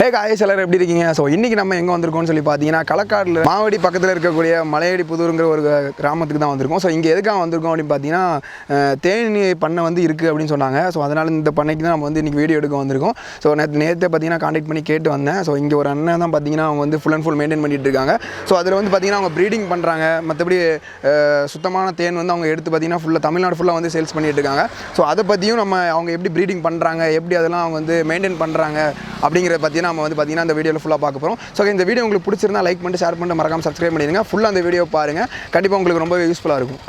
Hey guys எல்லாரும் எப்படி இருக்கீங்க? ஸோ இன்றைக்கி நம்ம எங்கே வந்திருக்கோம்னு சொல்லி பார்த்தீங்கன்னா களக்காடில் மாவடி பக்கத்தில் இருக்கக்கூடிய மலையடி புதூருங்கிற ஒரு கிராமத்துக்கு தான் வந்திருக்கோம். ஸோ இங்கே எதுக்காக வந்திருக்கோம் அப்படின்னு பார்த்தீங்கன்னா தேனி பண்ணை வந்து இருக்குது அப்படின்னு சொன்னாங்க. ஸோ அதனால் இந்த பண்ணைக்கு தான் நம்ம வந்து இன்றைக்கி வீடியோ எடுக்க வந்திருக்கோம். ஸோ நேற்று பார்த்தீங்கன்னா கான்டாக்ட் பண்ணி கேட்டு வந்தேன். ஸோ இங்கே ஒரு அண்ணன் தான் பார்த்தீங்கன்னா அவங்க வந்து ஃபுல் அண்ட் ஃபுல் மெயின்டைன் பண்ணிட்டு இருக்காங்க. ஸோ அதில் வந்து பார்த்தீங்கன்னா அவங்க ப்ரீடிங் பண்ணுறாங்க. மற்றபடி சுத்தமான தேன் வந்து அவங்க எடுத்து பார்த்தீங்கன்னா ஃபுல்லாக தமிழ்நாடு ஃபுல்லாக வந்து சேல்ஸ் பண்ணிட்டு இருக்காங்க. ஸோ அதை பற்றியும் நம்ம அவங்க எப்படி ப்ரீடிங் பண்ணுறாங்க, எப்படி அதெல்லாம் அவங்க வந்து மெயின்டைன் பண்ணுறாங்க அப்படிங்கிறத பற்றி நம்ம வந்து பார்த்தீங்கன்னா இந்த வீடியோவில் ஃபுல்லாக பார்க்க போகிறோம். ஸோ இந்த வீடியோ உங்களுக்கு பிடிச்சிருந்தா லைக் பண்ணிட்டு ஷேர் பண்ணிட்டு மறக்காம சப்ஸ்கிரைப் பண்ணிடுங்க. ஃபுல்லாக அந்த வீடியோ பாருங்கள், கண்டிப்பாக உங்களுக்கு ரொம்ப யூஸ்ஃபுல்லாக இருக்கும்.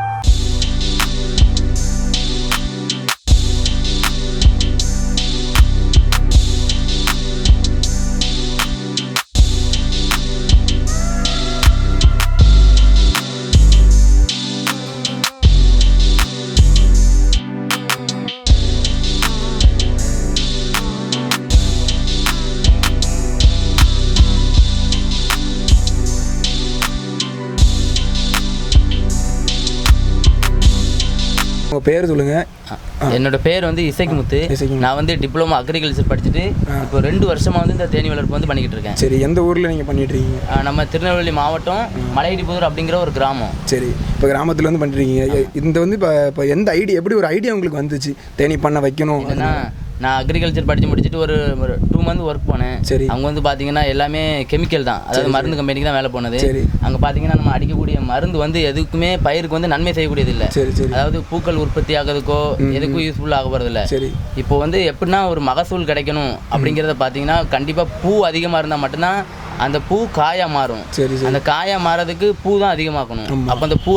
உங்கள் பேர் சொல்லுங்கள். என்னோட பேர் வந்து இசைக்குமுத்து. நான் வந்து டிப்ளமோ அக்ரிகல்ச்சர் படிச்சுட்டு இப்போ 2 வருஷமாக வந்து இந்த தேனி வளர்ப்பு வந்து பண்ணிக்கிட்டு இருக்கேன். சரி, எந்த ஊரில் நீங்கள் பண்ணிட்டு இருக்கீங்க? நம்ம திருநெல்வேலி மாவட்டம் மலையடி புதூர் அப்படிங்கிற ஒரு கிராமம். சரி, இப்போ கிராமத்தில் வந்து பண்ணிருக்கீங்க. இந்த வந்து இப்போ எந்த ஐடியா, எப்படி ஒரு ஐடியா உங்களுக்கு வந்துச்சு தேனி பண்ண வைக்கணும்? நான் அக்ரிகல்ச்சர் படித்து முடிச்சுட்டு ஒரு 2 மந்த் ஒர்க் போனேன். சரி, அங்கே வந்து பார்த்தீங்கன்னா எல்லாமே கெமிக்கல் தான், அதாவது மருந்து கம்பெனிக்கு தான் வேலை போனது. சரி, அங்கே பார்த்தீங்கன்னா நம்ம அடிக்கக்கூடிய மருந்து வந்து எதுக்குமே பயிருக்கு வந்து நன்மை செய்யக்கூடியது இல்லை. சரி சரி, அதாவது பூக்கள் உற்பத்தி ஆகிறதுக்கோ எதுக்கும் யூஸ்ஃபுல் ஆக போகிறது இல்லை. சரி, இப்போ வந்து எப்படின்னா ஒரு மகசூல் கிடைக்கணும் அப்படிங்கிறத பார்த்தீங்கன்னா கண்டிப்பாக பூ அதிகமாக இருந்தால் மட்டும்தான் அந்த பூ காயாக மாறும். சரி, அந்த காயாக மாறதுக்கு பூ தான் அதிகமாக்கணும். அப்போ அந்த பூ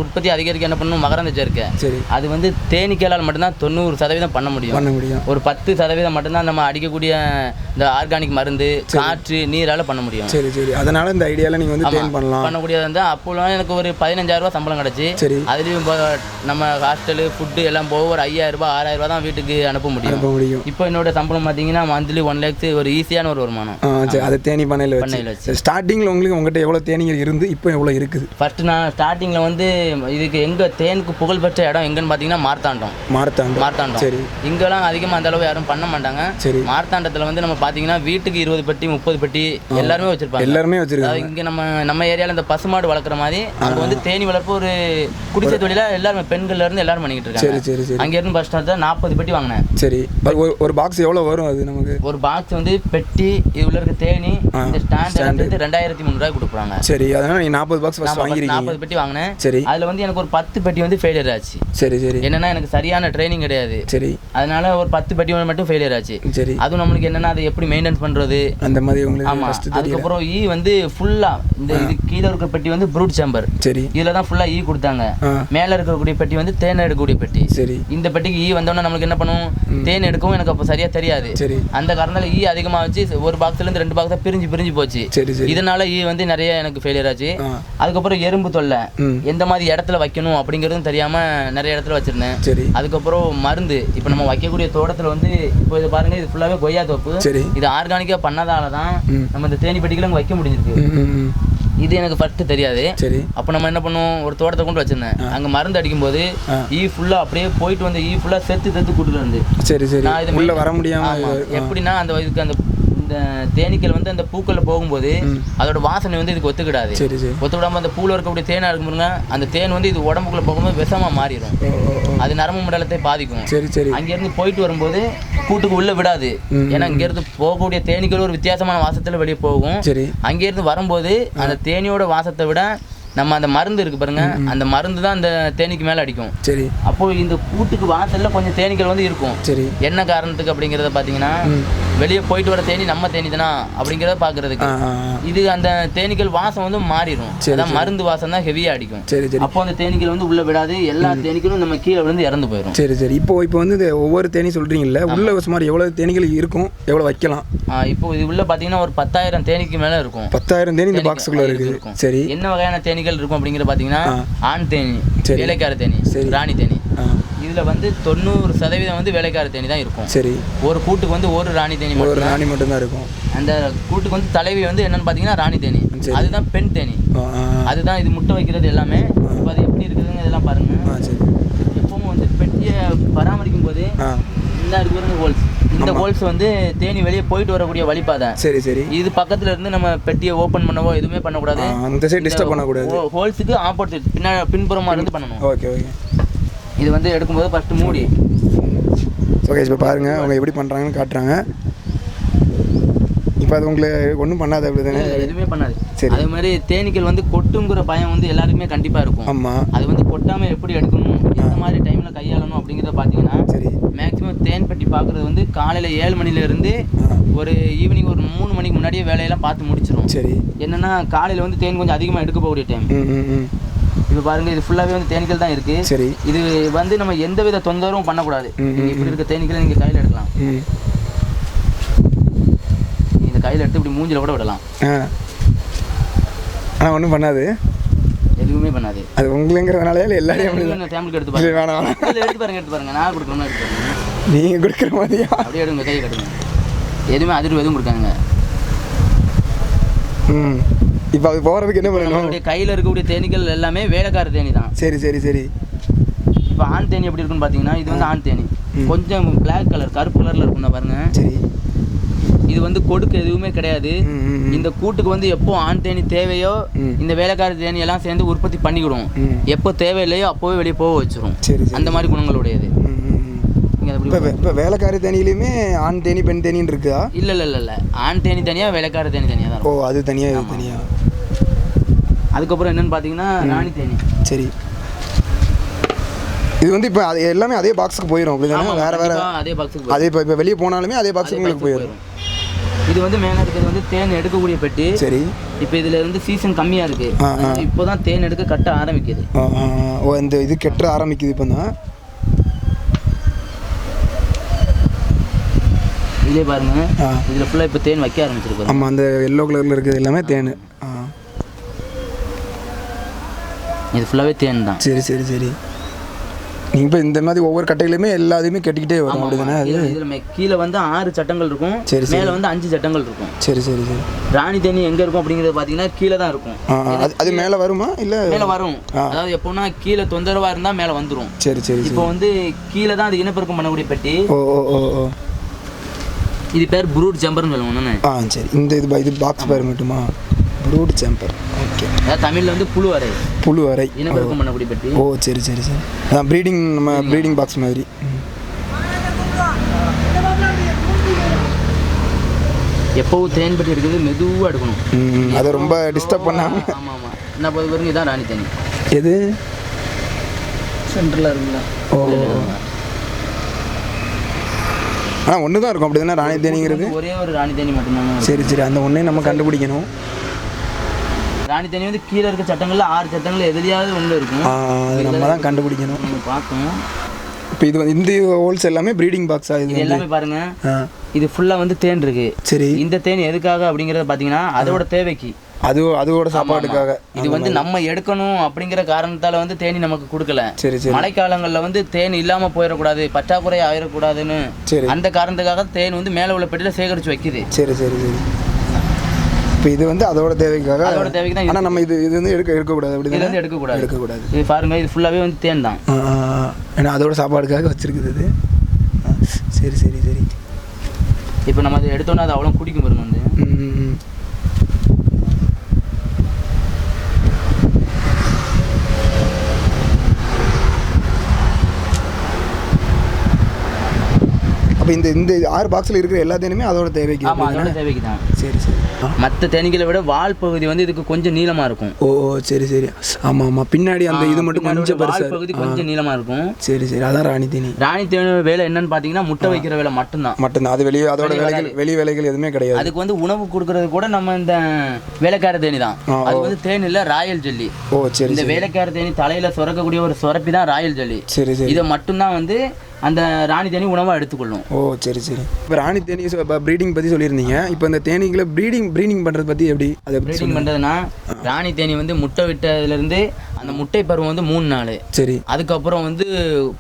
உற்பத்தி அதிகரிக்க என்ன பண்ணணும்? மகரந்த சேர்க்கை. சரி, அது வந்து தேனீக்களால் மட்டும்தான் 90% பண்ண முடியும். ஒரு 10% மட்டும்தான் நம்ம அடிக்கக்கூடிய இந்த ஆர்கானிக் மருந்து காற்று நீரால் பண்ண முடியும். சரி சரி, அதனால இந்த ஐடியாவில் நீங்கள் வந்து தேன் பண்ணக்கூடியது வந்து அப்போலாம் எனக்கு ஒரு 15,000 ரூபா சம்பளம் கிடச்சி. சரி, அதுலேயும் நம்ம ஹாஸ்டலு ஃபுட்டு எல்லாம் போக ஒரு 5,000 ரூபா 6,000 ரூபா தான் வீட்டுக்கு அனுப்ப முடியும். இப்போ என்னோட சம்பளம் பார்த்தீங்கன்னா மந்த்லி 1 lakhs ஒரு ஈஸியான ஒரு வருமானம். அது தேனி பண்ணையில் ஸ்டார்டிங்கில் உங்கள்கிட்ட எவ்வளோ தேனீங்க இருந்து இப்போ எவ்வளோ இருக்குது? ஃபர்ஸ்ட் நான் ஸ்டார்டிங்கில் வந்து இதுக்கு எங்கள் தேனுக்கு புகழ்பெற்ற இடம் எங்கன்னு பார்த்தீங்கன்னா மார்த்தாண்டம். சரி, இங்கெல்லாம் அதிகமாக அந்த அளவு யாரும் பண்ண மாட்டாங்க. சரி, மார்த்தாண்டத்தில் வந்து நம்ம பார்த்தீங்கன்னா வீட்டுக்கு 20 பெட்டி 30 பெட்டி எல்லாருமே வச்சிருக்காங்க. இங்கே நம்ம ஏரியாவில் இந்த பசுமாடு வளர்க்குற மாதிரி அங்கே வந்து தேனி வளர்ப்பு ஒரு குடிசை தொழில எல்லாருமே பெண்கள்ல இருந்து எல்லாரும் பண்ணிக்கிட்டு இருக்காங்க. சரி சரி, அங்கேருந்து ஃபர்ஸ்ட் வந்து 40 பெட்டி வாங்கினேன். சரி, ஒரு பாக்ஸ் எவ்வளோ வரும்? அது நமக்கு ஒரு பாக்ஸ் வந்து பெட்டி இவ்வளோ இருக்க தேனி இந்த ஸ்டாண்ட் 2,300 ரூபாய் கொடுக்குறாங்க. சரி, அதனால நீ 40 பாக்ஸ் வாங்கிருக்கீங்க. 40 பெட்டி வாங்கினேன். சரி, அதில் வந்து எனக்கு ஒரு 10 பெட்டி வந்து ஃபெயிலியர் ஆச்சு. சரி சரி, என்னன்னா எனக்கு சரியான ட்ரைனிங் கிடையாது. சரி, அதனால ஒரு 10 பெட்டி மட்டும் ஃபெயிலியர் ஆச்சு. சரி, அதுவும் நம்மளுக்கு என்னன்னா அதை எப்படி மெயின்டைன் பண்றது அந்த மாதிரி உங்களுக்கு. ஆமா, அதுக்கப்புறம் வந்து ஃபுல்லா இந்த இது கீழே இருக்கிற பெட்டி வந்து ப்ரூட் சேம்பர். சரி, இதுல தான் ஃபுல்லா கொடுத்தாங்க. மேல இருக்கக்கூடிய பெட்டி வந்து தேன் எடுக்கக்கூடிய பெட்டி. சரி, இந்த பெட்டிக்கு வந்தோன்னா நம்மளுக்கு என்ன பண்ணும்? தேன் எடுக்கவும் எனக்கு அப்போ சரியா தெரியாது. சரி, அந்த காரணத்தால அதிகமா வச்சு ஒரு பாக்ஸ்ல இருந்து 2 பாக்ஸா பிரிஞ்சு போச்சு. இதனால வந்து நிறைய எனக்கு ஃபெயிலியர் ஆச்சு. அதுக்கப்புறம் எறும்பு தொல்லை, எந்த மாதிரி இடத்துல வைக்கணும் அப்படிங்கறதும் தெரியாம நிறைய இடத்துல வச்சிருந்தேன். சரி, அதுக்கப்புறம் மருந்து இப்போ நம்ம வைக்கக்கூடிய தோட்டத்துல வந்து இப்போ இது பாருங்க, இது ஃபுல்லாவே கொய்யா தோப்பு. இது ஆர்கானிக்கா பண்ணதாலதான் நம்ம இந்த தேனி பெட்டிகளை வைக்க முடிஞ்சிருக்கு. இது எனக்கு ஃபர்ஸ்ட் தெரியாது. சரி, அப்போ நம்ம என்ன பண்ணுவோம்? ஒரு தோட்டத்தை கொண்டு வச்சிருந்தேன். அங்கே மருந்து அடிக்கும் போது ஃபுல்லா அப்படியே போயிட்டு வந்து ஃபுல்லா செத்து கூட்டிட்டு வந்து. சரி சரி, நான் இது உள்ள வர முடியாம எப்படின்னா அந்த இதுக்கு அந்த இந்த தேனீக்கள் வந்து அந்த பூக்களில் போகும்போது அதோட வாசனை வந்து இதுக்கு ஒத்துக்கிடாது. ஒத்துக்கிடாம அந்த பூவில் இருக்கக்கூடிய தேனாக இருக்குங்க, அந்த தேன் வந்து இது உடம்புக்குள்ள போகும்போது விஷமா மாறிடும். அது நரம்பு மண்டலத்தை பாதிக்கும். சரி சரி, அங்கேருந்து போயிட்டு வரும்போது கூட்டுக்கு உள்ள விடாது. ஏன்னா இங்கேருந்து போகக்கூடிய தேனீக்கள் ஒரு வித்தியாசமான வாசத்தில் வெளியே போகும். சரி, அங்கேருந்து வரும்போது அந்த தேனியோட வாசத்தை விட நம்ம அந்த மருந்து இருக்கு பாருங்க, அந்த மருந்து தான் அந்த தேனீக்கு மேலே அடிக்கும். சரி, அப்போ இந்த கூட்டுக்கு வாசல்ல கொஞ்சம் தேனீக்கள் வந்து இருக்கும். சரி, என்ன காரணத்துக்கு அப்படிங்கிறத பார்த்தீங்கன்னா வெளியே போயிட்டு வர தேனி நம்ம தேனி தானா அப்படிங்கிறத பார்க்கறதுக்கு. இது அந்த தேனீக்கள் வாசம் வந்து மாறிடும். அதான் மருந்து வாசம் தான் ஹெவியா அடிக்கும். சரி சரி, அப்போ அந்த தேனீக்கள் வந்து உள்ள விடாது, எல்லா தேனீக்களும் நம்ம கீழே விழுந்து இறந்து போயிடும். சரி சரி, இப்போ வந்து ஒவ்வொரு தேனி சொல்றீங்கல்ல, உள்ள சுமார் எவ்வளவு தேனீகள் இருக்கும், எவ்வளவு வைக்கலாம்? இப்போ இது உள்ள பார்த்தீங்கன்னா ஒரு 10,000 தேனிக்கு மேல இருக்கும். 10,000 தேனி இந்த பாக்ஸ்க்குள்ள இருக்கு. சரி, என்ன வகையான தேனி இருக்கும் அப்படிங்கிற பாத்தீங்கன்னா ஆண் தேனி, வேலைக்கார தேனி, ராணி தேனி. இதுல வந்து 90% வந்து வேலைக்கார தேனி தான் இருக்கும். சரி, ஒரு கூட்டுக்கு வந்து ஒரு ராணி தேனி மட்டும் தான் இருக்கும். அந்த கூட்டுக்கு வந்து தலைவி வந்து என்னன்னு பாத்தீங்கன்னா ராணி தேனி, அதுதான் பெண் தேனி. அதுதான் இது முட்டை வைக்கிறது எல்லாமே. அது எப்படி இருக்குதுங்க இதெல்லாம் பாருங்க. எப்பவும் வந்து பெட்டியை பராமரிக்கும் போது இந்த ஹோல்ஸ், இந்த ஹோல்ஸ் வந்து தேனி வெளியே போயிட்டு வரக்கூடிய வழிபாதை. சரி சரி. இது பக்கத்துல இருந்து நம்ம பெட்டியை ஓப்பன் பண்ணவோ எதுவுமே பண்ணக்கூடாது. அந்த சைடு டிஸ்டர்ப் பண்ணக்கூடாது. ஹோல்ஸுக்கு ஆப்போசிட் பின்புறமா இருந்து பண்ணணும். Okay okay. இது வந்து எடுக்கும்போது ஃபர்ஸ்ட் மூடி. ஓகே இப்போ பாருங்க அவங்க எப்படி பண்ணுறாங்கன்னு காட்டுறாங்க. இப்போ அது உங்களை ஒன்றும் பண்ணாது அப்படி தானே? எதுவுமே பண்ணாது. சரி. அதே மாதிரி தேனீக்கள் வந்து கொட்டுங்கிற பயம் வந்து எல்லாருக்குமே கண்டிப்பாக இருக்கும். ஆமாம். அது வந்து கொட்டாமல் எப்படி எடுக்கணும், எந்த மாதிரி டைமில் கையாளணும் அப்படிங்கிறத பார்த்தீங்கன்னா, சரி, மேக்ஸிமம் தேன் பெட்டி பார்க்குறது வந்து காலையில் 7 மணிலேருந்து ஒரு ஈவினிங் ஒரு 3 மணிக்கு முன்னாடியே வேலையெல்லாம் பார்த்து முடிச்சிடும். சரி. என்னென்னா காலையில் வந்து தேன் கொஞ்சம் அதிகமாக எடுக்க போகக்கூடிய டைம். இப்போ பாருங்க, இது ஃபுல்லாகவே வந்து தேனீக்கள் தான் இருக்கு. சரி. இது வந்து நம்ம எந்த வித தொந்தரவும் பண்ணக்கூடாது. இப்படி இருக்க தேனீக்களை நீங்கள் கையில் எடுக்கலாம். இந்த கையில் எடுத்து இப்படி மூஞ்சில கூட விடலாம். ஆனால் ஒன்றும் பண்ணாது, எதுவுமே பண்ணாது. அது உங்களுங்கிறதுனால எல்லாரையும் சாம்பிளுக்கு எடுத்து பாருங்க. வேணாம், எடுத்து பாருங்க. நான் கொடுக்கணும்னா எடுத்து பாருங்க. நீங்கள் கொடுக்குற மாதிரியா? அப்படியே எடுங்க, கையை கட்டுங்க. எதுவுமே அதிர்வு எதுவும் கொடுக்காங்க. இப்போ அது போகிறதுக்கு என்ன பண்ணணும்? கையில் இருக்கக்கூடிய தேனீக்கள் எல்லாமே வேலைக்கார தேனி தான். சரி சரி சரி. இப்போ ஆண் தேனி எப்படி இருக்குன்னு பார்த்தீங்கன்னா, இது வந்து ஆண் தேனி கொஞ்சம் பிளாக் கலர், கருப்பு கலரில் இருக்கும்னா பாருங்க. சரி. இது வந்து கொடுக்க எதுவுமே கிடையாது. இந்த கூட்டுக்கு வந்து எப்போ ஆண் தேனி தேவையோ இந்த வேலைக்கார தேனி எல்லாம் சேர்ந்து உற்பத்தி பண்ணிக்கிடும். எப்போ தேவையில்லையோ அப்போவே வெளியே போக வச்சிரும். அந்த மாதிரி குணங்களுடையது. இப்போ வேலைக்கார தேனியிலுமே ஆண் தேனி பெண் தேனின்னு இருக்கா? இல்லை, ஆண் தேனி தனியாக, வேலைக்கார தேனி தனியாக தான். ஓ, அது தனியாக, இது தனியாக. அதுக்கப்புறம் என்னன்னு பார்த்தீங்கன்னா ராணி தேனி. சரி. இது வந்து இப்போ அது எல்லாமே அதே பாக்ஸுக்கு போயிடும் அப்படி தானே? வேறு வேறு அதே பாக்ஸுக்கு. அதே இப்போ வெளியே போனாலுமே அதே பாக்ஸுக்கு உங்களுக்கு போயிடும். இது வந்து மேலே இருக்கிறது வந்து தேன் எடுக்கக்கூடிய பெட்டி. சரி. இப்போ இதில் வந்து சீசன் கம்மியாக இருக்குது. இப்போ தான் தேன் எடுக்க கட்ட ஆரம்பிக்குது. ஓ, இந்த இது கெட்ட ஆரம்பிக்குது இப்போ தான். இதே பாருங்க, இதில் ஃபுல்லாக இப்போ தேன் வைக்க ஆரம்பிச்சிருக்கு. ஆமாம், அந்த எல்லோ கலரில் இருக்கிறது எல்லாமே தேன். இது ஃபுல்லாகவே தேன் தான். சரி சரி சரி. நீங்கள் இப்போ இந்த மாதிரி ஒவ்வொரு கட்டையிலுமே எல்லாத்தையுமே கட்டிக்கிட்டே வரும் அப்படி தானே? இதில் கீழே வந்து 6 சட்டங்கள் இருக்கும். சரி. மேலே வந்து 5 சட்டங்கள் இருக்கும். சரி சரி சரி. ராணி தேனி எங்கே இருக்கும் அப்படிங்கிறது பார்த்தீங்கன்னா கீழே தான் இருக்கும். அது மேலே வருமா? இல்லை, மேலே வரும். அதாவது எப்போனா கீழே தொந்தரவாக இருந்தால் மேலே வந்துடும். சரி சரி. இப்போ வந்து கீழே தான் அது இனப்பெருக்கம் பண்ணக்கூடிய பெட்டி. ஓ ஓ ஓ ஓ. இது பேர் ப்ரூட் ஜம்பர்னு சொல்லுவோம். சரி. இது பாக்ஸ் பேர் மட்டுமா? Fruit jumper. ஓகே. அதாவது தமிழில் வந்து புழு அறை. புழு அறை. இனப்பெருக்கம் பண்ணக்கூடிய பெட்டி. ஓ சரி சரி சரி. அதான் ப்ரீடிங், நம்ம ப்ரீடிங் பாக்ஸ் மாதிரி. எப்போவும் தேன் பெட்டி எடுக்கிறது மெதுவாக எடுக்கணும். அதை ரொம்ப டிஸ்டர்ப் பண்ணாமல். ஆமாம். என்ன போது பாருங்க, இதான் ராணி தேனி. எது சென்டரில் இருக்குங்களா? ஓ, ஒன்று தான் இருக்கும் அப்படி தானே ராணி தேனிங்கிறது? ஒரே ஒரு ராணி தேனி மட்டும்தான். சரி சரி. அந்த ஒன்றே நம்ம கண்டுபிடிக்கணும். ராணி தேனி வந்து கீழே இருக்க சட்டங்களில் 6 சட்டங்கள் எதுலையாவது ஒன்று இருக்கும். அது நம்ம தான் கண்டுபிடிக்கணும். நம்ம பார்க்கணும். இப்போ இது வந்து இந்த ஹோல்ஸ் எல்லாமே ப்ரீடிங் பாக்ஸா? இது எல்லாமே பாருங்க, இது ஃபுல்லாக வந்து தேன் இருக்கு. சரி. இந்த தேன் எதுக்காக அப்படிங்கிறத பார்த்தீங்கன்னா அதோட தேவைக்கு, அதோட சாப்பாட்டுக்காக. இது வந்து நம்ம எடுக்கணும் அப்படிங்கிற காரணத்தால வந்து தேனி நமக்கு கொடுக்கல. சரி சரி. மழைக்காலங்களில் வந்து தேன் இல்லாமல் போயிடக்கூடாது, பற்றாக்குறை ஆயிடக்கூடாதுன்னு அந்த காரணத்துக்காக தேன் வந்து மேலே உள்ள பெட்டியில் சேகரித்து வைக்குது. சரி சரி சரி. இப்போ இது வந்து அதோட தேவைக்காக தான். ஆனால் நம்ம இது வந்து எடுக்கக்கூடாது அப்படி தான். எடுக்கக்கூடாது. இது பாருங்க, இது ஃபுல்லாகவே வந்து தேன் தான். ஏன்னா அதோட சாப்பாடுக்காக வச்சிருக்குது இது. சரி சரி சரி. இப்போ நம்ம அதை எடுத்தோன்னா அது அவ்வளோ குடிக்கும் பாருங்க வந்து. அப்போ இந்த 6 பாக்ஸில் இருக்கிற எல்லா தேனுமே அதோட தேவைக்கு. ஆமாம், அதோட தேவைக்கு தான். சரி சரி. மற்ற தேனீக்களை விட வால் பகுதி வந்து இதுக்கு கொஞ்சம் நீளமாக இருக்கும். ஓ சரி சரி. ஆமாம் ஆமாம். பின்னாடி அந்த இது மட்டும் கொஞ்சம் வால் பகுதி கொஞ்சம் நீளமாக இருக்கும். சரி சரி. அதான் ராணி தேனி. ராணி தேனி வேலை என்னன்னு பார்த்தீங்கன்னா முட்டை வைக்கிற வேலை மட்டும்தான். அது வெளியே அதோட வெளி வேலைகள் எதுவுமே கிடையாது. அதுக்கு வந்து உணவு கொடுக்கறது கூட நம்ம இந்த வேலைக்கார தேனி தான். அது வந்து தேன் இல்லை, ராயல் ஜெல்லி. ஓ சரி. இந்த வேலைக்கார தேனி தலையில் சுரக்கக்கூடிய ஒரு சுரப்பி தான் ராயல் ஜெல்லி. சரி சரி. இதை மட்டும்தான் வந்து அந்த ராணி தேனி உணவாக எடுத்துக்கொள்ளும். ஓ சரி சரி. இப்போ ராணி தேனி ப்ரீடிங் பற்றி சொல்லியிருந்தீங்க. இப்போ இந்த தேனீக்களை ப்ரீடிங் பண்ணுறது பற்றி எப்படி அதை ப்ரீடிங் பண்ணுறதுன்னா, ராணி தேனி வந்து முட்டை விட்டதுலேருந்து அந்த முட்டை பருவம் வந்து 3 நாள். சரி. அதுக்கப்புறம் வந்து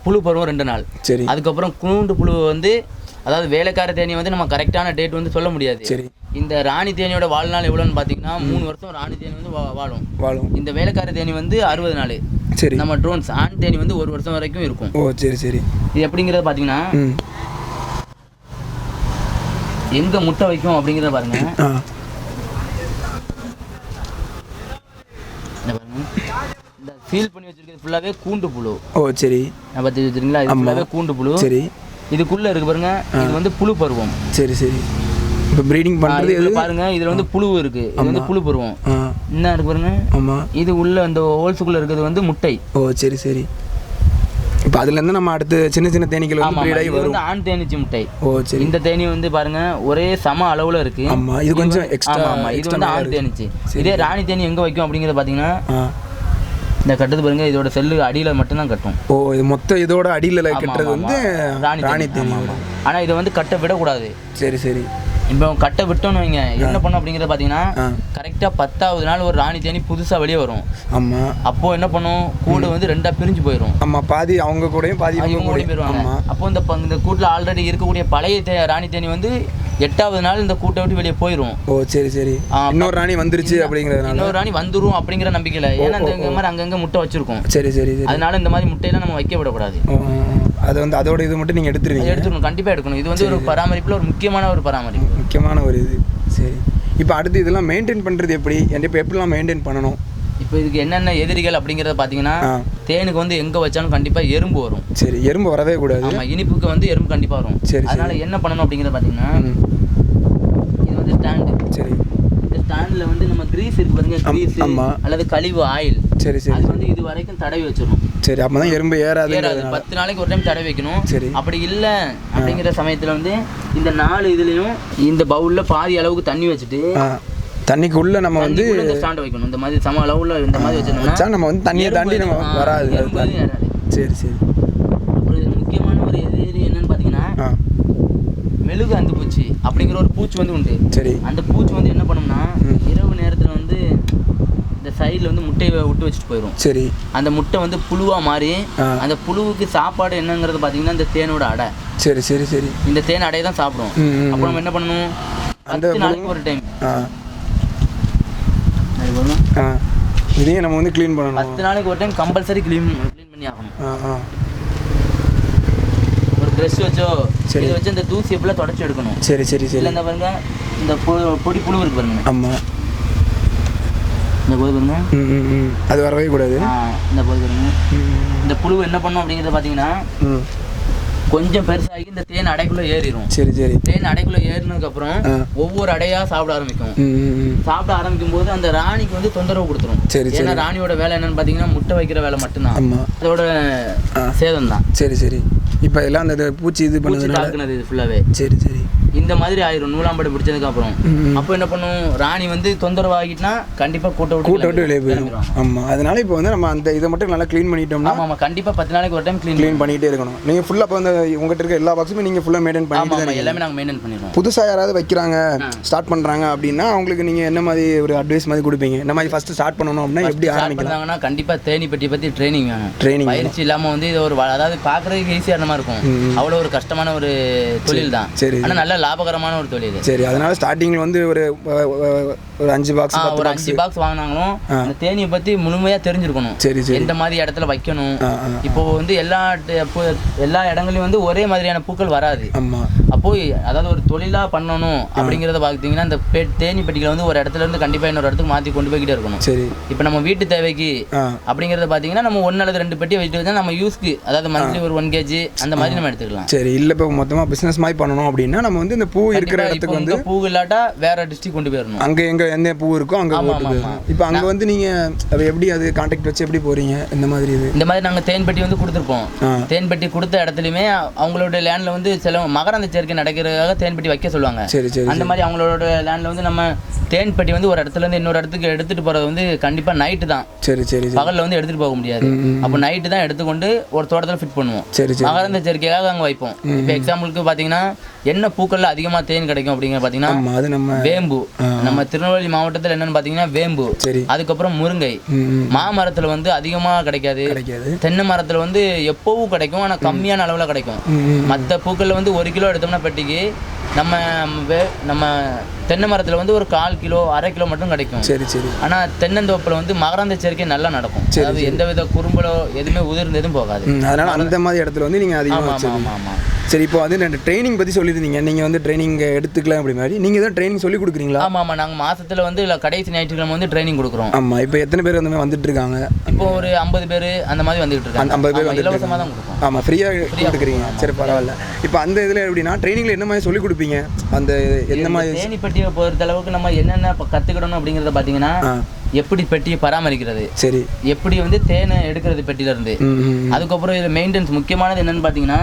புழு பருவம் 2 நாள். சரி. அதுக்கப்புறம் கூண்டு புழு வந்து, அதாவது வேலைக்கார தேனி வந்து நம்ம கரெக்டான டேட் வந்து சொல்ல முடியாது. சரி. இந்த ராணி தேனியோட வாழ்நாள் எவ்வளோன்னு பார்த்தீங்கன்னா 3 வருஷம் ராணி தேனி வந்து வாழும். இந்த வேலைக்கார தேனி வந்து 60 நாள். சரி. நம்ம ட்ரோன்ஸ் ஆண் தேனி வந்து 1 வருஷம் வரைக்கும் இருக்கும். ஓ சரி சரி. இது எப்படிங்கிறத பார்த்தீங்கன்னா, எங்கே முட்டை வைக்கும் அப்படிங்கிறத பாருங்க. இந்த சீல் பண்ணி வச்சிருக்கிறது ஃபுல்லாகவே கூண்டு புழு. ஓ சரி. நான் பற்றி வச்சுருக்கீங்களா, இது ஃபுல்லாகவே கூண்டு புழு. சரி. இதுக்குள்ளே இருக்கு பாருங்க, இது வந்து புழு பருவம். சரி சரி. இப்போ ப்ரீடிங் பண்ணுறது இது பாருங்க, இதில் வந்து புழு இருக்குது, இது வந்து புழு பருவம். என்ன இருக்கு பாருங்க. ஆமாம். இது உள்ள அந்த ஹோல்ஸுக்குள்ளே இருக்கிறது வந்து முட்டை. ஓ சரி சரி. இப்போ அதுலேருந்து நம்ம அடுத்து சின்ன சின்ன தேனீக்கள் வந்து ப்ரீடாகி வரும். ஆண் தேனீச்சி முட்டை. ஓ சரி. இந்த தேனி வந்து பாருங்க ஒரே சம அளவில் இருக்குது. ஆமாம், இது கொஞ்சம் எக்ஸ்ட்ரா. ஆமாம், இது வந்து ஆண் தேனீச்சி. இதே ராணி தேனி எங்கே வைக்கும் அப்படிங்கிறத பார்த்தீங்கன்னா இந்த கட்டுறது பாருங்க, இதோட செல்லு அடியில் மட்டும்தான் கட்டும். ஓ, இது மொத்தம் இதோட அடியில் கட்டுறது வந்து ராணி தேனி. ஆனால் இதை வந்து கட்ட விடக்கூடாது. சரி சரி. இப்போ கட்டை விட்டோன்னு வைங்க, என்ன பண்ணும் அப்படிங்கிறத பார்த்தீங்கன்னா கரெக்டாக 10வது நாள் ஒரு ராணி தேனி புதுசாக வெளியே வரும். ஆமாம். அப்போது என்ன பண்ணும், கூடு வந்து 2ஆக பிரிஞ்சு போயிடும். ஆமாம், பாதி அவங்க கூடயும் பாதி அவங்க கூடயும் போயிடுவாங்க. அப்போ இந்த கூட்டில் ஆல்ரெடி இருக்கக்கூடிய பழைய ராணி தேனி வந்து 8வது நாள் இந்த கூட்டை விட்டு வெளியே போயிடும். ஓ சரி சரி. இன்னொரு ராணி வந்துருச்சு அப்படிங்கிறதுனால இன்னொரு ராணி வந்துடும் அப்படிங்கிற நம்பிக்கையில், ஏன்னா இந்த மாதிரி அங்கங்கே முட்டை வச்சிருக்கோம். சரி சரி. அதனால இந்த மாதிரி முட்டையெல்லாம் நம்ம வைக்க விடக்கூடாது. அது வந்து அதோட இது மட்டும் நீங்கள் எடுத்துருக்கணும். கண்டிப்பாக எடுக்கணும். இது வந்து ஒரு பராமரிப்பில் ஒரு முக்கியமான ஒரு பராமரிப்பு, முக்கியமான ஒரு இது. சரி. இப்போ அடுத்து இதெல்லாம் மெயின்டைன் பண்ணுறது எப்படி, இப்போ எப்படிலாம் மெயின்டைன் பண்ணணும்? இப்போ இதுக்கு என்னென்ன எதிரிகள் அப்படிங்கிறத பார்த்தீங்கன்னா, தேனுக்கு வந்து எங்கே வச்சாலும் கண்டிப்பாக எறும்பு வரும். சரி, எறும்பு வரவே கூடாது. ஆமாம், இனிப்புக்கு வந்து எறும்பு கண்டிப்பாக வரும். சரி. அதனால் என்ன பண்ணணும் அப்படிங்கிறத பார்த்தீங்கன்னா, இது வந்து ஸ்டாண்டு. சரி. இந்த ஸ்டாண்டில் வந்து நம்ம கிரீஸ் இருக்கு பாருங்க, கிரீஸ் அல்லது கழிவு ஆயில். சரி சரி. அது வந்து இது வரைக்கும் தடவி வச்சிடணும். சரி, அப்போ தான் எறும்பு ஏறாது. 10 நாளைக்கு ஒரு டைம் தடவி வைக்கணும். சரி. அப்படி இல்லை அப்படிங்கிற சமயத்தில் வந்து இந்த 4 இதுலேயும் இந்த பவுலில் பாதி அளவுக்கு தண்ணி வச்சுட்டு தண்ணிக்குள்ள நம்ம வந்து இந்த ஸ்டாண்ட் வைக்கணும். இந்த மாதிரி சம அளவுல இந்த மாதிரி வச்சிருந்தோம்னா நம்ம வந்து தண்ணியை தாண்டி நம்ம வராது. சரி சரி. அப்புறம் இது முக்கியமான ஒரு எதிரி என்னன்னு பார்த்தீங்கன்னா, மெழுகு அந்து பூச்சி அப்படிங்கிற ஒரு பூச்சி வந்து உண்டு. சரி. அந்த பூச்சி வந்து என்ன பண்ணும்னா, இரவு நேரத்தில் வந்து இந்த சைடில் வந்து முட்டையை விட்டு வச்சுட்டு போயிடும். சரி. அந்த முட்டை வந்து புழுவாக மாறி அந்த புழுவுக்கு சாப்பாடு என்னங்கிறது பார்த்தீங்கன்னா இந்த தேனோட அடை. சரி சரி சரி. இந்த தேன் அடையை தான் சாப்பிடும். அப்போ நம்ம என்ன பண்ணணும், 10 நாளைக்கு ஒரு டைம் இதையும் நம்ம வந்து க்ளீன் பண்ணணும். 10 நாளைக்கு ஒரு டைம் கம்பல்சரி க்ளீன் பண்ணி ஆகணும். ஒரு ப்ரெஷ் வச்சோ இதை வச்சு இந்த தூசி எப்படிலாம் தொடச்சி எடுக்கணும். சரி சரி சரி. இல்லை இந்த பாருங்க, இந்த பொடி புழு இருக்கு பாருங்க. ஆமாம், இந்த போது பாருங்க, அது வரவே கூடாது. இந்த போது பாருங்க, இந்த புழு என்ன பண்ணும் அப்படிங்கிறத பார்த்தீங்கன்னா கொஞ்சம் பெருசாகி இந்த தேன் அடைக்குள்ள ஏறிடும். சரி சரி. தேன் அடைக்குள்ள ஏறினதுக்கு அப்புறம் ஒவ்வொரு அடையா சாப்பிட ஆரம்பிக்கும். சாப்பிட ஆரம்பிக்கும் போது அந்த ராணிக்கு வந்து தொந்தரவு கொடுத்துரும். சரி. ஏன்னா ராணியோட வேலை என்னன்னு பார்த்தீங்கன்னா முட்டை வைக்கிற வேலை மட்டும்தான், அதோட சேதம் தான். சரி சரி. இப்போ எல்லாம் அந்த பூச்சி இது பண்ணுறது இது ஃபுல்லாகவே. சரி சரி. இந்த மாதிரி ஆயிரும் நூலாம்படை பிடிச்சதுக்கு அப்புறம். அப்போ என்ன பண்ணும், ராணி வந்து தொந்தரவு ஆகிட்டுனா கண்டிப்பாக கூட்ட விட்டு வெளியே போயிடும். ஆமாம், அதனால இப்போ வந்து நம்ம அந்த இதை மட்டும் நல்லா க்ளீன் பண்ணிட்டோம்னா. ஆமாம், கண்டிப்பாக 10 நாளைக்கு ஒரு டைம் க்ளீன் பண்ணிகிட்டே இருக்கணும். நீங்கள் ஃபுல்லாக இப்போ வந்து உங்கள்கிட்ட இருக்க எல்லா பாக்ஸுமே நீங்கள் ஃபுல்லாக மெயின்டைன் பண்ணிட்டு எல்லாமே நாங்கள் மெயின்டைன் பண்ணிடுவோம். புதுசாக யாராவது வைக்கிறாங்க, ஸ்டார்ட் பண்ணுறாங்க அப்படின்னா அவங்களுக்கு நீங்கள் என்ன மாதிரி ஒரு அட்வைஸ் மாதிரி கொடுப்பீங்க? இந்த மாதிரி ஃபஸ்ட்டு ஸ்டார்ட் பண்ணணும் அப்படின்னா எப்படி ஆரம்பிக்கிறாங்கன்னா, கண்டிப்பாக தேனி பெட்டி பற்றி ட்ரைனிங் வேணும். பயிற்சி இல்லாமல் வந்து இது ஒரு அதாவது பார்க்குறதுக்கு ஈஸியான மாதிரி இருக்கும், அவ்வளோ ஒரு கஷ்டமான ஒரு தொழில் தான். சரி. ஆனால் நல்ல லாபகரமான ஒரு தொழில். சரி. அதனால ஸ்டார்டிங்கில் வந்து ஒரு 5 பாக்ஸ் ஒரு 5 பாக்ஸ் வாங்கினாங்களும் அந்த தேனியை பற்றி முழுமையாக தெரிஞ்சிருக்கணும். சரி சரி. எந்த மாதிரி இடத்துல வைக்கணும். இப்போ வந்து எல்லா இடங்களையும் வந்து ஒரே மாதிரியான பூக்கள் வராது. ஆமாம். அப்போ அதாவது ஒரு தொழிலாக பண்ணணும் அப்படிங்கிறத பார்த்தீங்கன்னா இந்த தேனி பெட்டிகளை வந்து ஒரு இடத்துல இருந்து கண்டிப்பாக இன்னொரு இடத்துக்கு மாற்றி கொண்டு போய்கிட்டே இருக்கணும். சரி. இப்போ நம்ம வீட்டு தேவைக்கு அப்படிங்கிறத பார்த்தீங்கன்னா நம்ம 1 அல்லது 2 பெட்டி வச்சுட்டு வச்சா நம்ம யூஸ்க்கு, அதாவது மந்த்லி ஒரு 1 kg அந்த மாதிரி நம்ம எடுத்துக்கலாம். சரி. இல்லை இப்போ மொத்தமாக பிஸ்னஸ் மாதிரி பண்ணணும் அப்படின்னா நம்ம வந்து இந்த பூ இருக்கிற இடத்துக்கு வந்து பூ இல்லாட்டா வேற டிஸ்ட்ரிக்ட் கொண்டு போயிடணும். அங்கே எந்த பூ இருக்கோ அங்கே போட்டு போயிடணும். இப்போ அங்கே வந்து நீங்கள் எப்படி அது கான்டாக்ட் வச்சு எப்படி போகிறீங்க? இந்த மாதிரி இந்த மாதிரி நாங்கள் தேன் பெட்டி வந்து கொடுத்துருப்போம். தேன் பெட்டி கொடுத்த இடத்துலையுமே அவங்களோட லேண்டில் வந்து சில மகரந்த சேர்க்கை நடக்கிறதுக்காக தேன் பெட்டி வைக்க சொல்லுவாங்க. சரி சரி. அந்த மாதிரி அவங்களோட லேண்டில் வந்து நம்ம தேன் பெட்டி வந்து ஒரு இடத்துல இருந்து இன்னொரு இடத்துக்கு எடுத்துகிட்டு போகிறது வந்து கண்டிப்பாக நைட்டு தான். சரி சரி. பகலில் வந்து எடுத்துகிட்டு போக முடியாது. அப்போ நைட்டு தான் எடுத்துக்கொண்டு ஒரு தோட்டத்தில் ஃபிட் பண்ணுவோம். சரி சரி. மகரந்த சேர்க்கையாக அங்கே வைப்போம். இப்போ எக்ஸாம்பிளுக்கு பார்த்தீங்கன்னா என்ன பூக்கள்ல அதிகமாக தேன் கிடைக்கும் அப்படிங்கிற பார்த்தீங்கன்னா வேம்பு. நம்ம திருநெல்வேலி மாவட்டத்தில் என்னன்னு பார்த்தீங்கன்னா வேம்பு. சரி. அதுக்கப்புறம் முருங்கை. மாமரத்தில் வந்து அதிகமாக கிடைக்காது. தென்னை மரத்தில் வந்து எப்பவும் கிடைக்கும், ஆனால் கம்மியான அளவில் கிடைக்கும். மற்ற பூக்களில் வந்து 1 கிலோ எடுத்தோம்னா பெட்டிக்கு நம்ம தென்னை மரத்தில் வந்து ஒரு 1/4 கிலோ 1/2 கிலோ மட்டும் கிடைக்கும். சரி சரி. ஆனால் தென்னந்தோப்பில் வந்து மகரந்த சேர்க்கை நல்லா நடக்கும். அதாவது எந்தவித குறும்பலோ எதுவுமே உதிர்ந்து எதுவும் போகாது. அதனால அந்த மாதிரி இடத்துல வந்து நீங்கள் அதிகமாக. ஆமாம் ஆமாம். சரி, இப்போ வந்து நான் ட்ரைனிங் பற்றி சொல்லியிருந்தீங்க. நீங்கள் வந்து ட்ரைனிங் எடுத்துக்கலாம் அப்படி மாதிரி நீங்கள் தான் ட்ரைனிங் சொல்லி கொடுக்குறீங்களா? ஆமாம், நாங்கள் மாதத்தில் வந்து இல்லை கடைசி ஞாயிற்றுக்கிழமை வந்து ட்ரைனிங் கொடுக்குறோம். ஆமாம். இப்போ எத்தனை பேர் அந்த மாதிரி வந்துட்டு இருக்காங்க? இப்போ ஒரு 50 பேர் அந்த மாதிரி வந்துட்டு இருக்காங்க. 50 பேர் இலவசமாக தான் கொடுப்போம். ஆமாம், ஃப்ரீயாக கொடுக்குறீங்க. சரி, பரவாயில்ல. இப்போ அந்த இதில் எப்படின்னா ட்ரைனிங்கில் என்ன மாதிரி சொல்லிக் கொடுப்பீங்க? அந்த என்ன மாதிரி தேனி பெட்டியை பொறுத்த அளவுக்கு நம்ம என்னென்ன கற்றுக்கிடணும் அப்படிங்கிறத பார்த்தீங்கன்னா, எப்படி பெட்டியை பராமரிக்கிறது, சரி, எப்படி வந்து தேனை எடுக்கிறது பெட்டியிலேருந்து, அதுக்கப்புறம் இதில் மெயின்டெனன்ஸ் முக்கியமானது என்னென்னு பார்த்தீங்கன்னா,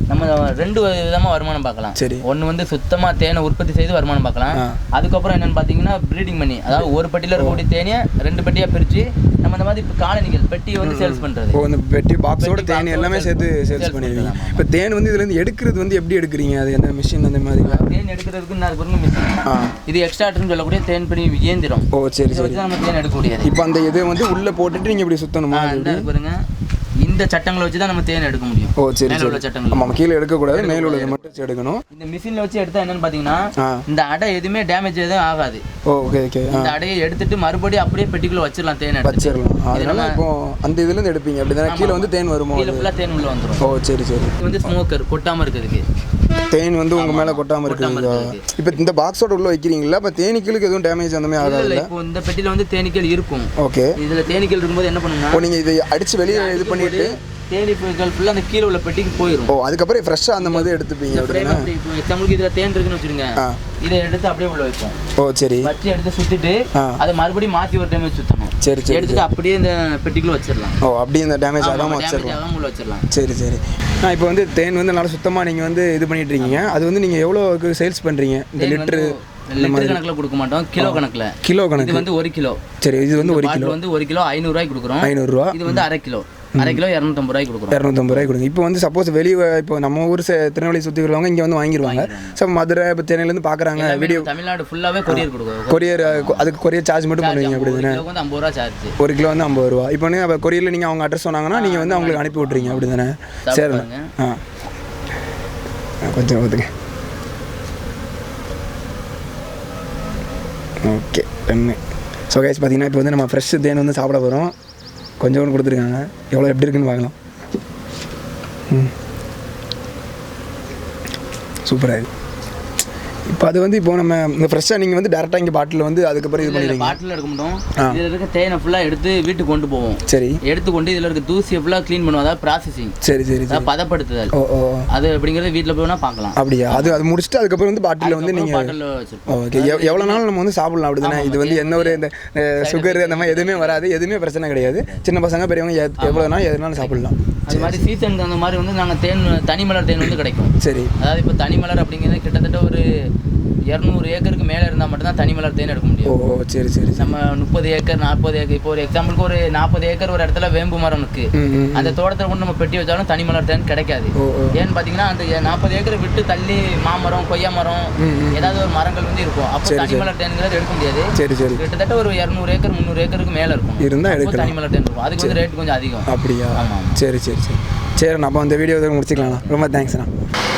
நம்ம 2 விதமாக வருமானம் பார்க்கலாம். சரி, ஒன்று வந்து சுத்தமாக தேனை உற்பத்தி செய்து வருமானம் பார்க்கலாம். அதுக்கப்புறம் என்னென்னு பார்த்தீங்கன்னா ப்ரீடிங் பண்ணி, அதாவது ஒரு பெட்டியில் இருக்கக்கூடிய தேனியை 2 பெட்டியாக பிரித்து நம்ம இந்த மாதிரி காலனிகள் பெட்டியை வந்து சேல்ஸ் பண்ணுறது. இப்போ இந்த பெட்டி பாக்ஸோட தேன் எல்லாமே சேர்த்து சேல்ஸ் பண்ணிடுவீங்க. இப்போ தேன் வந்து இதுலேருந்து எடுக்கிறது வந்து எப்படி எடுக்கிறீங்க? அது எந்த மிஷின் அந்த மாதிரி? தேன் எடுக்கிறதுக்கு நான் பாருங்க மிஷின், இது எக்ஸ்ட்ராக்ட்னு சொல்லக்கூடிய தேன் பெட்டி இயந்திரம். ஓ சரி சரி, நம்ம தேன் எடுக்கக்கூடியது. இப்போ அந்த இதை வந்து உள்ளே போட்டுட்டு நீங்கள் இப்படி சுற்றணுமா? பாருங்க, இந்த சட்டங்களை வச்சு தான் நம்ம தேன் எடுக்க முடியும். ஓ சரி சரி, உள்ள சட்டங்கள். ஆமாம், கீழே எடுக்கக்கூடாது, மேலே உள்ளதை மட்டும் வச்சு எடுக்கணும். இந்த மிஷினில் வச்சு எடுத்தால் என்னென்னு பார்த்தீங்கன்னா, இந்த அடை எதுவுமே டேமேஜ் எதுவும் ஆகாது. Okay okay. இந்த அடையை எடுத்துட்டு மறுபடியும் அப்படியே பெட்டிக்குள்ளே வச்சிடலாம், தேன் வச்சிடலாம். அதனால இப்போ அந்த இதுலேருந்து எடுப்பீங்க அப்படி தானே? கீழே வந்து தேன் வருமோ? கீழே ஃபுல்லாக தேன் உள்ளே வந்துடும். ஓ சரி சரி. இது வந்து ஸ்மோக்கர், கொட்டாமல் இருக்கிறதுக்கு. தேன் வந்து உங்கள் மேலே கொட்டாமல் இருக்குது. இப்போ இந்த பாக்ஸோட உள்ள வைக்கிறீங்களா? இப்போ தேனீக்களுக்கு எதுவும் டேமேஜ் அந்த மாதிரி ஆகாது? இப்போ இந்த பெட்டியில் வந்து தேனீக்கள் இருக்கும். ஓகே. இதில் தேனீக்கள் இருக்கும்போது என்ன பண்ணுங்கன்னா, இப்போ நீங்கள் இதை அடித்து வெளியே இது பண்ணிவிட்டு தேனீக்கள் ஃபுல்லாக அந்த கீழே உள்ள பெட்டிக்கு போயிடும். ஓ, அதுக்கப்புறம் ஃப்ரெஷ்ஷாக அந்த மாதிரி எடுத்துப்பீங்க அப்படின்னா? இப்போ எக்ஸாம்பிளுக்கு இதில் தேன் இருக்குன்னு வச்சுருங்க, இதை எடுத்து அப்படியே உள்ள வைப்போம். ஓ சரி. வச்சு எடுத்து சுற்றிட்டு அதை மறுபடியும் மாற்றி ஒரு டைம் சுற்றணும். சரி சரி. எடுத்துட்டு அப்படியே இந்த பெட்டிக்குள்ளே வச்சிடலாம். ஓ, அப்படியே இந்த டேமேஜ் ஆகாமல் வச்சிடலாம். உள்ள வச்சிடலாம். சரி சரி. இப்போ வந்து தேன் வந்து நல்லா சுத்தமாக நீங்கள் வந்து இது பண்ணிட்டு இருக்கீங்க. அது வந்து நீங்கள் எவ்வளோக்கு சேல்ஸ் பண்ணுறீங்க? இந்த லிட்டரு லிட்டர் கணக்கில் கொடுக்க மாட்டோம், கிலோ கணக்கில். கிலோ கணக்கு. இது வந்து 1 கிலோ. சரி, இது வந்து 1 கிலோ வந்து 1 கிலோ 500 ரூபாய்க்கு கொடுக்குறோம். 500 ரூபா. இது வந்து 1/2 கிலோ. 1/2 கிலோ 250 ரூபாய்க்கு கொடுக்குறோம். 250 ரூபாய்க்கு கொடுங்க. இப்போ வந்து சப்போஸ் வெளியே இப்போ நம்ம ஊர் திருநெல்வேலி சுற்றி இருக்கிறவங்க இங்கே வந்து வாங்கிடுவாங்க. ஸோ மதுரை இப்போ சென்னையிலேருந்து பார்க்குறாங்க வீடியோ. தமிழ்நாடு ஃபுல்லாகவே கொரியர் கொடுக்குறோம். கொரியர் அதுக்கு கொரியர் சார்ஜ் மட்டும் பண்ணுவீங்க அப்படி தானே? வந்து 50 ரூபா சார்ஜ். 1 கிலோ வந்து 50 ரூபா. இப்போ வந்து கொரியரில் நீங்கள் அவங்க அட்ரஸ் சொன்னாங்கன்னா நீங்கள் வந்து அவங்களுக்கு அனுப்பி விட்றீங்க அப்படி தானே? சரி. கொஞ்சம் பார்த்துங்க. ஓகே, ஸோ கைஸ் பார்த்தீங்கன்னா இப்போ வந்து நம்ம ஃப்ரெஷ் தேன் வந்து சாப்பிட போகிறோம். கொஞ்சம் கொடுத்துருக்காங்க, எவ்வளோ எப்படி இருக்குன்னு பார்க்கலாம். சூப்பராக இருக்குது. இப்போ அது வந்து இப்போ நம்ம இந்த ஃப்ரெஷ்ஷாக நீங்கள் வந்து டேரெக்டாக இங்கே பாட்டில் வந்து அதுக்கப்புறம் இது பண்ணிடுவீங்க? பாட்டில் எடுக்க மாட்டோம், இதில் இருக்க தேனை ஃபுல்லாக எடுத்து வீட்டுக்கு கொண்டு போவோம். சரி. எடுத்து கொண்டு இதில் இருக்க தூசியை ஃபுல்லாக க்ளீன் பண்ணுவோம், அதாவது ப்ராசஸிங். சரி சரி. பதப்படுத்துதல். ஓ, அது அப்படிங்கிறது வீட்டில் போனால் பார்க்கலாம். அப்படியா? அது முடிச்சுட்டு அதுக்கப்புறம் வந்து பாட்டிலில் வந்து நீங்கள் பாட்டிலில் வச்சுருப்போம். ஓகே. எவ்வளோ நாள் நம்ம வந்து சாப்பிடலாம் அப்படி தானே? இது வந்து எந்த ஒரு இந்த சுகர் அந்த மாதிரி எதுவுமே வராது, எதுவுமே பிரச்சனை கிடையாது. சின்ன பசங்க பெரியவங்க எவ்வளோ நாள் எதுனாலும் சாப்பிடலாம். அது மாதிரி சீசனுக்கு அந்த மாதிரி வந்து நாங்கள் தேன் தனிமலர் தேன் வந்து கிடைக்கும். சரி. அதாவது இப்போ தனிமலர் அப்படிங்கிறது கிட்டத்தட்ட ஒரு 200 ஏக்கருக்கு மேலே இருந்தால் மட்டும்தான் தனிமலர் தேன் எடுக்க முடியும். ஓ சரி சரி. நம்ம 30 ஏக்கர் 40 ஏக்கர், இப்போ ஒரு எக்ஸாம்பிளுக்கு ஒரு 40 ஏக்கர் ஒரு இடத்துல வேம்பு மரம் இருக்குது, அந்த தோட்டத்தில் கொண்டு நம்ம பெட்டி வச்சாலும் தனிமலர் தேன் கிடைக்காது. ஏன்னு பார்த்தீங்கன்னா அந்த 40 ஏக்கரை விட்டு தள்ளி மாமரம், கொய்யா மரம், ஏதாவது ஒரு மரங்கள் வந்து இருக்கும். அப்போ தனிமலர் தேன்ங்கிறது எடுக்க முடியாது. சரி சரி. கிட்டத்தட்ட ஒரு 200 ஏக்கர் 300 ஏக்கருக்கு மேலே இருக்கும் இருந்தால் தனிமலர் தேன் இருக்கும். அதுக்கு வந்து ரேட் கொஞ்சம் அதிகம். அப்படியா? ஆமாம். சரி சரி சரி. சரி, நம்ம அந்த வீடியோ முடிச்சுக்கலாம். ரொம்ப தேங்க்ஸ்ண்ணா.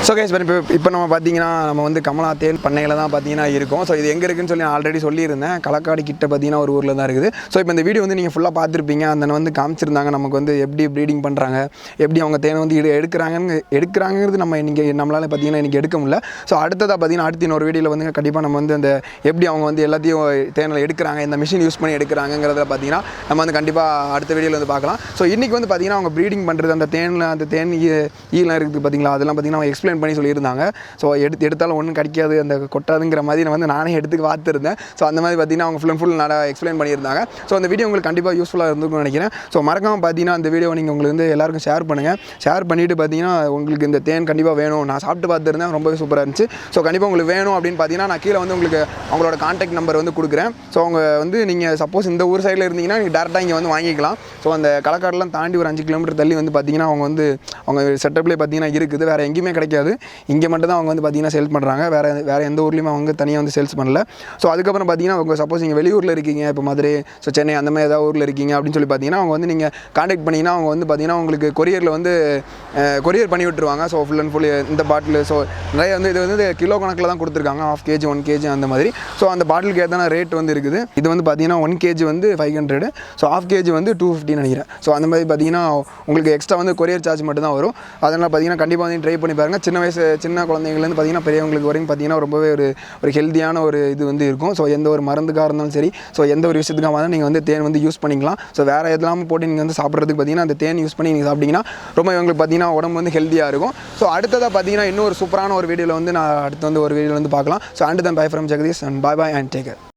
ஸோ கைஸ் இப்போ நம்ம பார்த்தீங்கன்னா நம்ம வந்து கமலா தேன் பண்ணையில் தான் பார்த்தீங்கன்னா இருக்கும். ஸோ இது எங்கே இருக்குன்னு சொல்லி நான் ஆல்ரெடி சொல்லியிருந்தேன். களக்காடு கிட்ட பார்த்தீங்கன்னா ஒரு ஊரில் தான் இருக்குது. ஸோ இப்போ இந்த வீடியோ வந்து நீங்கள் ஃபுல்லாக பார்த்துருப்பீங்க. அந்த வந்து காமிச்சிருந்தாங்க நமக்கு வந்து எப்படி ப்ரீடிங் பண்ணுறாங்க, எப்படி அவங்க தேனை வந்து எடுக்கிறாங்கிறது நம்ம இன்றைக்கி நம்மளால் பார்த்தீங்கன்னா இன்றைக்கி எடுக்க முடியல. ஸோ அடுத்ததாக பார்த்தீங்கன்னா அடுத்த இன்னொரு வீடியோவில் வந்து கண்டிப்பாக நம்ம வந்து அந்த எப்படி அவங்க வந்து எல்லாத்தையும் தேனில் எடுக்கிறாங்க, இந்த மிஷின் யூஸ் பண்ணி எடுக்கிறாங்கிறத பார்த்தீங்கன்னா நம்ம வந்து கண்டிப்பாக அடுத்த வீடியோவில் வந்து பார்க்கலாம். ஸோ இன்றைக்கி வந்து பார்த்தீங்கன்னா அவங்க ப்ரீடிங் பண்ணுறது அந்த தேன் ஈலாம் இருக்குது பார்த்தீங்களா, அதெல்லாம் பார்த்தீங்கன்னா அவங்க எக்ஸ்பிளைன் பண்ணி சொல்லியிருந்தாங்க. ஸோ எடுத்தாலும் ஒன்றும் கிடைக்காது, அந்த கொட்டாதுங்கிற மாதிரி நான் வந்து நானே எடுத்து பார்த்துருந்தேன். ஸோ அந்த மாதிரி பார்த்தீங்கன்னா அவங்க ஃபுல் எக்ஸ்பிளைன் பண்ணியிருந்தாங்க. ஸோ அந்த வீடியோ உங்களுக்கு கண்டிப்பாக யூஸ்ஃபுல்லாக இருந்துக்கும்னு நினைக்கிறேன். ஸோ மறக்காமல் பார்த்தீங்கன்னா அந்த வீடியோ நீங்கள் உங்களுக்கு வந்து எல்லாருக்கும் ஷேர் பண்ணுங்கள். ஷேர் பண்ணிவிட்டு பார்த்தீங்கன்னா உங்களுக்கு இந்த தேன் கண்டிப்பாக வேணும், நான் சாப்பிட்டு பார்த்துருந்தேன், ரொம்பவே சூப்பராக இருந்துச்சு. ஸோ கண்டிப்பாக உங்களுக்கு வேணும் அப்படின்னு பார்த்தீங்கன்னா நான் கீழே வந்து உங்களுக்கு அவங்களோட கான்டாக்ட் நம்பர் வந்து கொடுக்குறேன். ஸோ அவங்க வந்து நீங்கள் சப்போஸ் இந்த ஊர் சைடில் இருந்தீங்கன்னா நீங்கள் டேரெக்டாக இங்கே வந்து வாங்கிக்கலாம். ஸோ அந்த களக்காடெலாம் தாண்டி ஒரு 5 கிலோமீட்டர் தள்ளி வந்து பார்த்தீங்கன்னா அவங்க செட்டப்லேயே பார்த்தீங்கன்னா இருக்குது, வேறு எங்கேயுமே கிடைக்காது. இங்கே மட்டும் தான் அவங்க வந்து பார்த்தீங்கன்னா சேல்ஸ் பண்ணுறாங்க. வேறு எந்த ஊர்லேயுமே அவங்க தனியாக வந்து சேல்ஸ் பண்ணல. ஸோ அதுக்கப்புறம் பார்த்தீங்கன்னா அவங்க சப்போஸ் நீங்கள் வெளியூரில் இருக்கீங்க, இப்போ மதுரை, ஸோ சென்னை அந்த மாதிரி ஏதாவது ஊரில் இருக்கீங்க அப்படின்னு சொல்லி பார்த்தீங்கன்னா அவங்க வந்து நீங்கள் கான்டாக்ட் பண்ணிங்கன்னா அவங்க வந்து பார்த்தீங்கன்னா உங்களுக்கு கொரியரில் வந்து கொரியர் பண்ணி விட்டுருவாங்க. ஸோ ஃபுல் அண்ட் ஃபுல் இந்த பாட்டில் ஸோ நிறைய வந்து இது வந்து கிலோ கணக்கில் தான் கொடுத்துருக்காங்க, 1/2 kg 1 kg அந்த மாதிரி. ஸோ அந்த பாட்டிலுக்கு ஏதான ரேட் வந்து இருக்குது. இது வந்து பார்த்தீங்கன்னா 1 kg வந்து 500, ஸோ 1/2 kg வந்து 250 நினைக்கிறேன். ஸோ அந்த மாதிரி பார்த்தீங்கன்னா உங்களுக்கு எக்ஸ்ட்ரா வந்து கொரியர் கொரியர் சார்ஜ் மட்டும் தான் வரும். அதனால் பார்த்தீங்கன்னா கண்டிப்பாக வந்து ட்ரை பண்ணி பாருங்கள். சின்ன குழந்தைங்கள்லேருந்து பார்த்தீங்கன்னா பெரியவங்களுக்கு வரைக்கும் பார்த்தீங்கன்னா ரொம்பவே ஒரு ஹெல்த்தியான ஒரு இது வந்து இருக்கும். ஸோ எந்த ஒரு மருந்துக்காக இருந்தாலும் சரி, ஸோ எந்த ஒரு விஷயத்துக்காக இருந்தாலும் நீங்கள் வந்து தேன் வந்து யூஸ் பண்ணிக்கலாம். ஸோ வேறு எதெல்லாம் போட்டு நீங்கள் வந்து சாப்பிட்றதுக்கு பார்த்தீங்கன்னா அந்த தேன் யூஸ் பண்ணி நீங்கள் சாப்பிட்டீங்கன்னா ரொம்ப உங்களுக்கு பார்த்தீங்கன்னா உடம்பு வந்து ஹெல்த்தியாக இருக்கும். ஸோ அடுத்ததாக பார்த்தீங்கன்னா இன்னும் ஒரு சூப்பரான ஒரு வீடியோவில் வந்து நான் அடுத்து வந்து ஒரு வீடியோவில் வந்து பார்க்கலாம். So and then bye from Jagadish and bye and take care.